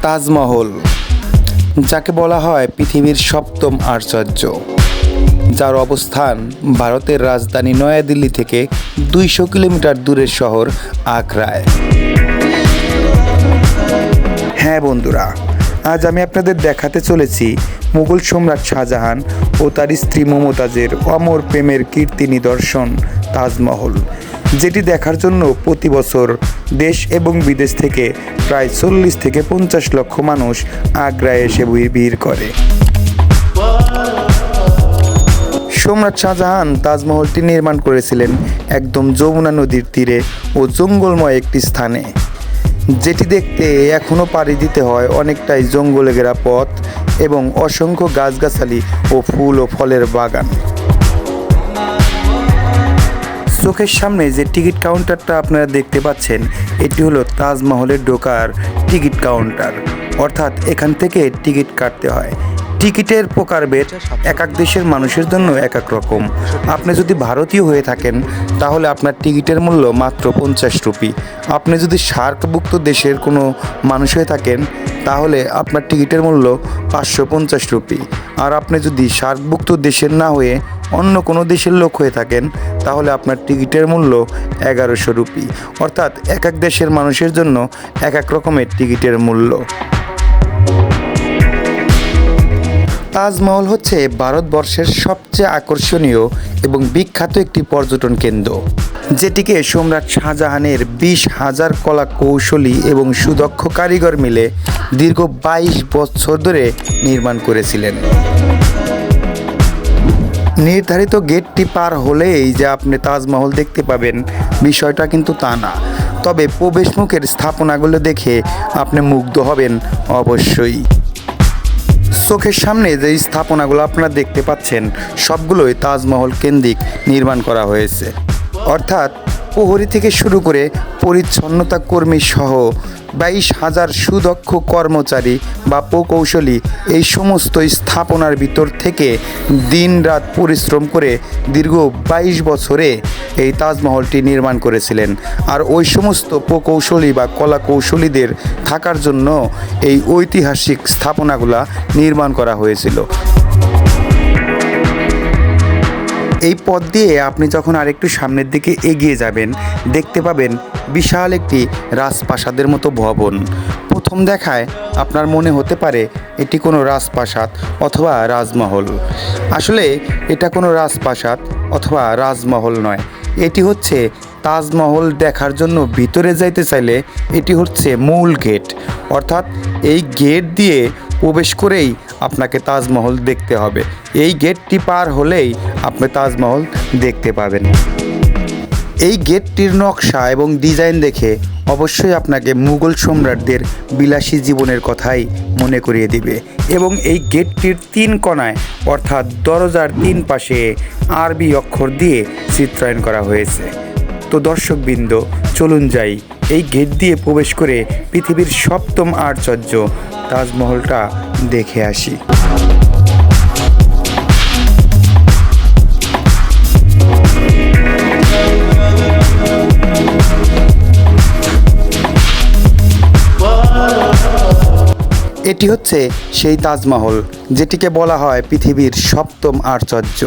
তাজমহল, যাকে বলা হয় পৃথিবীর সপ্তম আশ্চর্য, যার অবস্থান ভারতের রাজধানী নয়াদিল্লি থেকে 200 কিলোমিটার দূরের শহর আগ্রায়। হ্যাঁ বন্ধুরা, আজ আমি আপনাদের দেখাতে চলেছি মুঘল সম্রাট শাহজাহান ও তার স্ত্রী মমতাজের অমর প্রেমের কীর্তি নিদর্শন তাজমহল, যেটি দেখার জন্য প্রতি বছর দেশ এবং বিদেশ থেকে প্রায় 40 থেকে 50 লক্ষ মানুষ আগ্রায় এসে ভিড় করে। সম্রাট শাহজাহান তাজমহলটি নির্মাণ করেছিলেন একদম যমুনা নদীর তীরে ও জঙ্গলময় একটি স্থানে, যেটি দেখতে এখনও পাড়ি দিতে হয় অনেকটাই জঙ্গলে ঘেরা পথ এবং অসংখ্য গাছগাছালি ও ফুল ও ফলের বাগান। চোখের সামনে যে টিকিট কাউন্টারটা আপনারা দেখতে পাচ্ছেন, এটি হলো তাজমহলের ঢোকার টিকিট কাউন্টার, অর্থাৎ এখান থেকে টিকিট কাটতে হয়। টিকিটের প্রকারভেদ এক এক দেশের মানুষের জন্য এক এক রকম। আপনি যদি ভারতীয় হয়ে থাকেন তাহলে আপনার টিকিটের মূল্য মাত্র 50 রুপি। আপনি যদি সার্কভুক্ত দেশের কোনো মানুষ হয়ে থাকেন তাহলে আপনার টিকিটের মূল্য 550 রুপি। আর আপনি যদি সার্কভুক্ত দেশের না হয়ে অন্য কোনো দেশের লোক হয়ে থাকেন তাহলে আপনার টিকিটের মূল্য 1100 রুপি। অর্থাৎ এক এক দেশের মানুষের জন্য এক এক রকমের টিকিটের মূল্য। তাজমহল হচ্ছে ভারতবর্ষের সবচেয়ে আকর্ষণীয় এবং বিখ্যাত একটি পর্যটন কেন্দ্র, যেটিকে সম্রাট শাহজাহানের 20,000 কলা কৌশলী এবং সুদক্ষ কারিগর মিলে দীর্ঘ 22 বছর ধরে নির্মাণ করেছিলেন। নির্ধারিত গেটটি পার হলেই যে আপনি তাজমহল দেখতে পাবেন বিষয়টা কিন্তু তা না, তবে প্রবেশমুখের স্থাপনাগুলো দেখে আপনি মুগ্ধ হবেন অবশ্যই। চোখের সামনে যে স্থাপনাগুলো আপনারা দেখতে পাচ্ছেন সবগুলোই তাজমহল কেন্দ্রিক নির্মাণ করা হয়েছে, অর্থাৎ প্রহরী থেকে শুরু করে পরিচ্ছন্নতা কর্মী সহ 22,000 সুদক্ষ কর্মচারী বা প্রকৌশলী এই সমস্ত স্থাপনার ভিতর থেকে দিনরাত পরিশ্রম করে দীর্ঘ 22 বছরে এই তাজমহলটি নির্মাণ করেছিলেন। আর ওই সমস্ত প্রকৌশলী বা কলা কৌশলীদের থাকার জন্য এই ঐতিহাসিক স্থাপনাগুলা নির্মাণ করা হয়েছিল। এই পথ দিয়ে আপনি যখন আরেকটু সামনের দিকে এগিয়ে যাবেন দেখতে পাবেন বিশাল একটি রাজপ্রাসাদের মতো ভবন। প্রথম দেখায় আপনার মনে হতে পারে এটি কোনো রাজপ্রাসাদ অথবা রাজমহল। আসলে এটা কোনো রাজপ্রাসাদ অথবা রাজমহল নয়, এটি হচ্ছে তাজমহল দেখার জন্য ভিতরে যাইতে চাইলে এটি হচ্ছে মূল গেট, অর্থাৎ এই গেট দিয়ে প্রবেশ করেই আপনাকে তাজমহল দেখতে হবে। এই গেটটি পার হলেই আপনি তাজমহল দেখতে পাবেন। এই গেটটির নকশা এবং ডিজাইন দেখে অবশ্যই আপনাকে মুঘল সম্রাটদের বিলাসী জীবনের কথাই মনে করিয়ে দিবে। এবং এই গেটটির 3 কোণায় অর্থাৎ দরজার 3 পাশে আরবি অক্ষর দিয়ে চিত্রায়ন করা হয়েছে। তো দর্শকবৃন্দ, চলুন যাই এই গেট দিয়ে প্রবেশ করে পৃথিবীর সপ্তম আশ্চর্য তাজমহলটা দেখে আসি। এটি হচ্ছে সেই তাজমহল যেটিকে বলা হয় পৃথিবীর সপ্তম আশ্চর্য।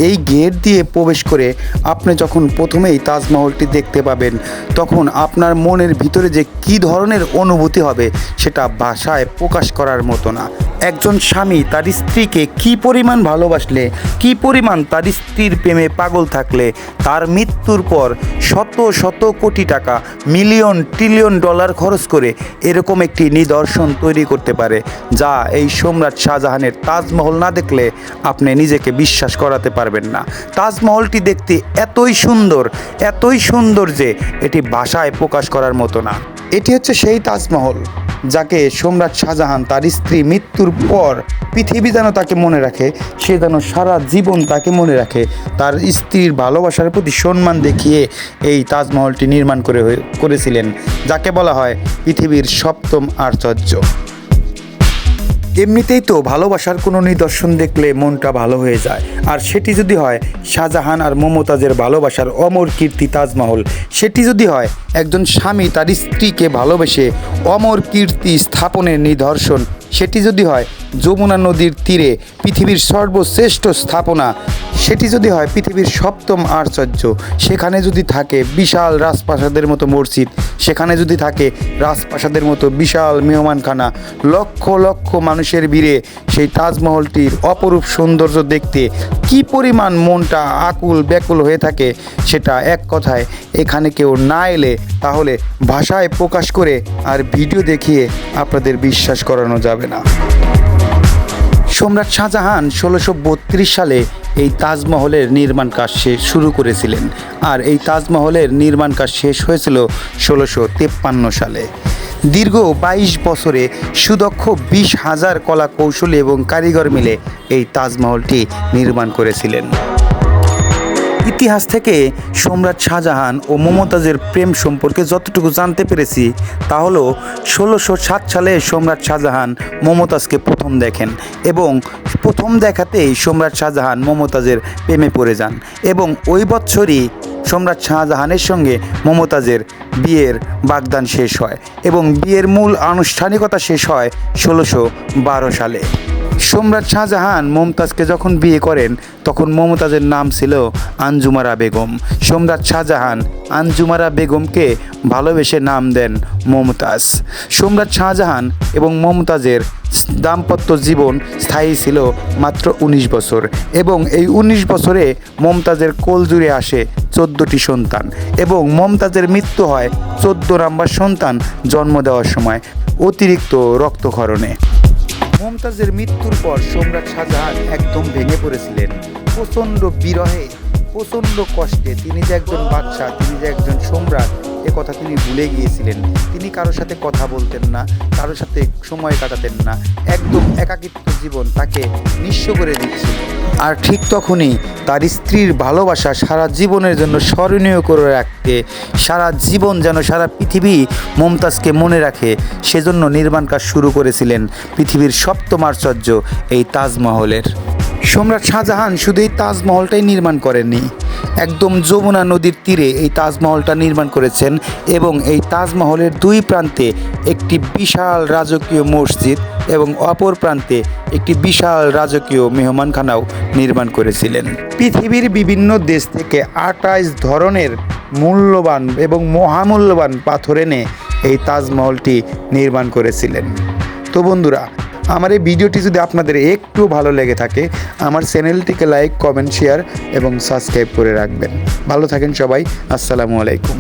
এই গেট দিয়ে প্রবেশ করে আপনি যখন প্রথমেই তাজমহলটি দেখতে পাবেন তখন আপনার মনের ভিতরে যে কী ধরনের অনুভূতি হবে সেটা ভাষায় প্রকাশ করার মতো না। একজন স্বামী তার স্ত্রীকে কী পরিমাণ ভালোবাসলে, কী পরিমাণ তার স্ত্রীর প্রেমে পাগল থাকলে তার মৃত্যুর পর শত শত কোটি টাকা, মিলিয়ন ট্রিলিয়ন ডলার খরচ করে এরকম একটি নিদর্শন তৈরি করতে পারে, যা এই সম্রাট শাহজাহানের তাজমহল না দেখলে আপনি নিজেকে বিশ্বাস করাতে পারবেন না। তাজমহলটি দেখতে এতই সুন্দর যে এটি ভাষায় প্রকাশ করার মতো না। এটি হচ্ছে সেই তাজমহল যাকে সম্রাট শাহজাহান তার স্ত্রী মৃত্যুর পর পৃথিবী যেন তাকে মনে রাখে, সে যেন সারা জীবন তাকে মনে রাখে, তার স্ত্রীর ভালোবাসার প্রতি সম্মান দেখিয়ে এই তাজমহলটি নির্মাণ করেছিলেন, যাকে বলা হয় পৃথিবীর সপ্তম আশ্চর্য। এমনিতেই তো ভালোবাসার কোনো নিদর্শন দেখলে মনটা ভালো হয়ে যায়, আর সেটি যদি হয় শাহজাহান আর মমতাজের ভালোবাসার অমর কীর্তি তাজমহল, সেটি যদি হয় একজন স্বামী তার স্ত্রীকে ভালোবেসে অমর কীর্তি স্থাপনের নিদর্শন, সেটি যদি হয় যমুনা নদীর তীরে পৃথিবীর সর্বশ্রেষ্ঠ স্থাপনা, সেটি যদি হয় পৃথিবীর সপ্তম আশ্চর্য, সেখানে যদি থাকে বিশাল রাজপ্রাসাদের মতো মসজিদ, সেখানে যদি থাকে রাজপ্রাসাদের মতো বিশাল মেহমানখানা, লক্ষ লক্ষ মানুষের ভিড়ে সেই তাজমহলটির অপরূপ সৌন্দর্য দেখতে কি পরিমাণ মনটা আকুল ব্যাকুল হয়ে থাকে, সেটা এক কথায় এখানে কেউ না এলে তাহলে ভাষায় প্রকাশ করে আর ভিডিও দেখিয়ে আপনাদের বিশ্বাস করানো যাবে না। সম্রাট শাহজাহান 1632 সালে এই তাজমহলের নির্মাণ কাজ শুরু করেছিলেন, আর এই তাজমহলের নির্মাণ কাজ শেষ হয়েছিল 1653 সালে। দীর্ঘ 22 বছরে সুদক্ষ 20,000 কলা কৌশলী এবং কারিগর মিলে এই তাজমহলটি নির্মাণ করেছিলেন। ইতিহাস থেকে সম্রাট শাহজাহান ও মমতাজের প্রেম সম্পর্কে যতটুকু জানতে পেরেছি তা হলো 1607 সালে সম্রাট শাহজাহান মমতাজকে প্রথম দেখেন এবং প্রথম দেখাতেই সম্রাট শাহজাহান মমতাজের প্রেমে পড়ে যান এবং ওই বছরই সম্রাট শাহজাহানের সঙ্গে মমতাজের বিয়ের বাগদান শেষ হয় এবং বিয়ের মূল আনুষ্ঠানিকতা শেষ হয় 1612 সালে। সম্রাট শাহজাহান মমতাজকে যখন বিয়ে করেন তখন মমতাজের নাম ছিল আঞ্জুমারা বেগম। সম্রাট শাহজাহান আঞ্জুমারা বেগমকে ভালোবেসে নাম দেন মমতাজ। সম্রাট শাহজাহান এবং মমতাজের দাম্পত্য জীবন স্থায়ী ছিল মাত্র 19 বছর এবং এই 19 বছরে মমতাজের কোল জুড়ে আসে 14টি সন্তান এবং মমতাজের মৃত্যু হয় 14 নম্বর সন্তান জন্ম দেওয়ার সময় অতিরিক্ত রক্তক্ষরণে। মমতাজের মৃত্যুর পর সম্রাট শাহজাহান একদম ভেঙে পড়েছিলেন, প্রচণ্ড বিরহে, প্রচণ্ড কষ্টে। তিনি যে একজন বাদশাহ, তিনি যে একজন সম্রাট, এ কথা তিনি ভুলে গিয়েছিলেন। তিনি কারোর সাথে কথা বলতেন না, কারোর সাথে সময় কাটাতেন না, একদম একাকিত্ব জীবন তাকে নিঃস্ব করে দিচ্ছিল। আর ঠিক তখনই তার স্ত্রীর ভালোবাসা সারা জীবনের জন্য স্মরণীয় করে রাখতে, সারা জীবন যেন সারা পৃথিবী মমতাজকে মনে রাখে, সেজন্য নির্মাণ কাজ শুরু করেছিলেন পৃথিবীর সপ্তম আশ্চর্য এই তাজমহলের। সম্রাট শাহজাহান শুধু এই তাজমহলটাই নির্মাণ করেননি, একদম যমুনা নদীর তীরে এই তাজমহলটা নির্মাণ করেছেন এবং এই তাজমহলের দুই প্রান্তে একটি বিশাল রাজকীয় মসজিদ এবং অপর প্রান্তে একটি বিশাল রাজকীয় মেহমানখানাও নির্মাণ করেছিলেন। পৃথিবীর বিভিন্ন দেশ থেকে 28 ধরনের মূল্যবান এবং মহামূল্যবান পাথর এনে এই তাজমহলটি নির্মাণ করেছিলেন। তো বন্ধুরা, আমার এই ভিডিওটি যদি আপনাদের একটু ভালো লেগে থাকে, আমার চ্যানেলটিকে লাইক, কমেন্ট, শেয়ার এবং সাবস্ক্রাইব করে রাখবেন। ভালো থাকেন সবাই। আসসালামু আলাইকুম।